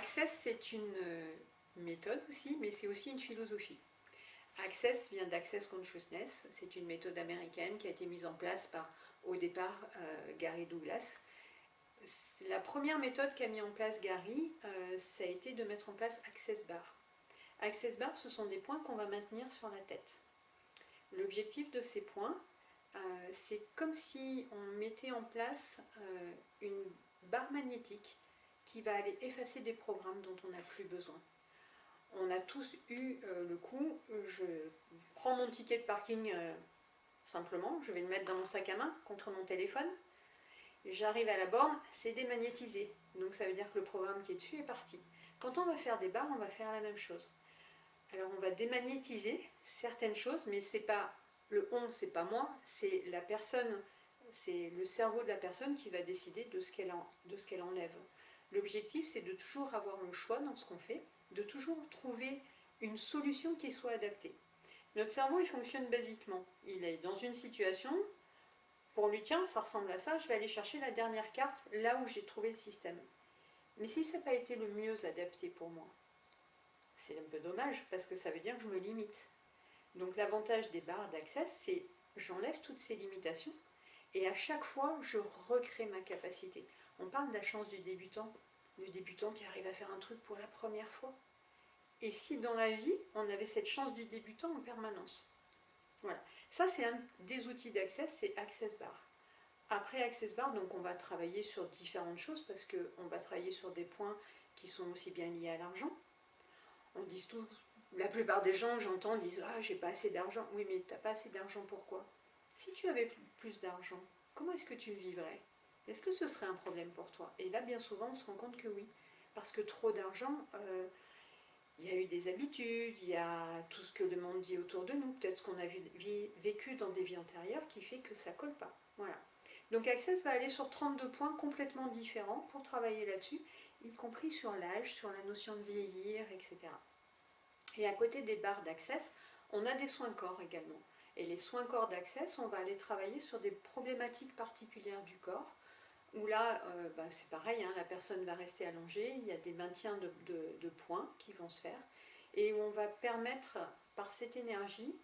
Access, c'est une méthode aussi, mais c'est aussi une philosophie. Access vient d'Access Consciousness, c'est une méthode américaine qui a été mise en place par, au départ, Gary Douglas. La première méthode qu'a mis en place Gary, ça a été de mettre en place Access Bar. Access Bar, ce sont des points qu'on va maintenir sur la tête. L'objectif de ces points, c'est comme si on mettait en place une barre magnétique qui va aller effacer des programmes dont on n'a plus besoin. On a tous eu le coup, je prends mon ticket de parking simplement, je vais le mettre dans mon sac à main contre mon téléphone, j'arrive à la borne, c'est démagnétisé, donc ça veut dire que le programme qui est dessus est parti. Quand on va faire des barres, on va faire la même chose. Alors on va démagnétiser certaines choses, mais c'est pas le on, c'est pas moi, c'est la personne, c'est le cerveau de la personne qui va décider de ce qu'elle enlève. L'objectif, c'est de toujours avoir le choix dans ce qu'on fait, de toujours trouver une solution qui soit adaptée. Notre cerveau, il fonctionne basiquement. Il est dans une situation, pour lui, tiens, ça ressemble à ça, je vais aller chercher la dernière carte là où j'ai trouvé le système. Mais si ça n'a pas été le mieux adapté pour moi, c'est un peu dommage parce que ça veut dire que je me limite. Donc l'avantage des barres d'accès, c'est j'enlève toutes ces limitations et à chaque fois, je recrée ma capacité. On parle de la chance du débutant qui arrive à faire un truc pour la première fois. Et si dans la vie, on avait cette chance du débutant en permanence. Voilà. Ça, c'est un des outils d'accès, c'est Access Bar. Après Access Bar, donc on va travailler sur différentes choses parce qu'on va travailler sur des points qui sont aussi bien liés à l'argent. On dit tout, la plupart des gens, j'entends, disent « Ah, j'ai pas assez d'argent ». Oui, mais t'as pas assez d'argent, pourquoi? Si tu avais plus d'argent, comment est-ce que tu le vivrais? Est-ce que ce serait un problème pour toi? Et là, bien souvent, on se rend compte que oui. Parce que trop d'argent, il y a eu des habitudes, il y a tout ce que le monde dit autour de nous, peut-être ce qu'on a vécu dans des vies antérieures qui fait que ça colle pas. Voilà. Donc Access va aller sur 32 points complètement différents pour travailler là-dessus, y compris sur l'âge, sur la notion de vieillir, etc. Et à côté des barres d'Access, on a des soins corps également. Et les soins corps d'Access, on va aller travailler sur des problématiques particulières du corps, où là, c'est pareil, hein, la personne va rester allongée, il y a des maintiens de points qui vont se faire, et où on va permettre, par cette énergie,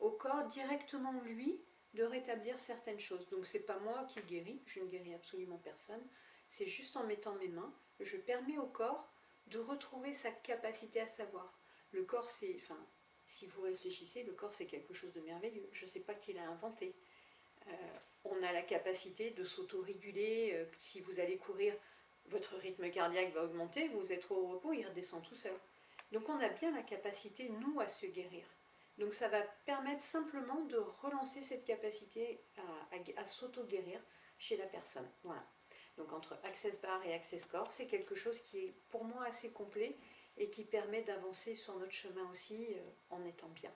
au corps directement, lui, de rétablir certaines choses. Donc c'est pas moi qui guéris, je ne guéris absolument personne, c'est juste en mettant mes mains, je permets au corps de retrouver sa capacité à savoir. Le corps, c'est, enfin, si vous réfléchissez, le corps c'est quelque chose de merveilleux. Je ne sais pas qui l'a inventé. On a la capacité de s'auto-réguler. Si vous allez courir, votre rythme cardiaque va augmenter, vous êtes au repos, il redescend tout seul. Donc on a bien la capacité, nous, à se guérir. Donc ça va permettre simplement de relancer cette capacité à s'auto-guérir chez la personne. Voilà. Donc entre Access Bar et Access Corps, c'est quelque chose qui est pour moi assez complet et qui permet d'avancer sur notre chemin aussi en étant bien.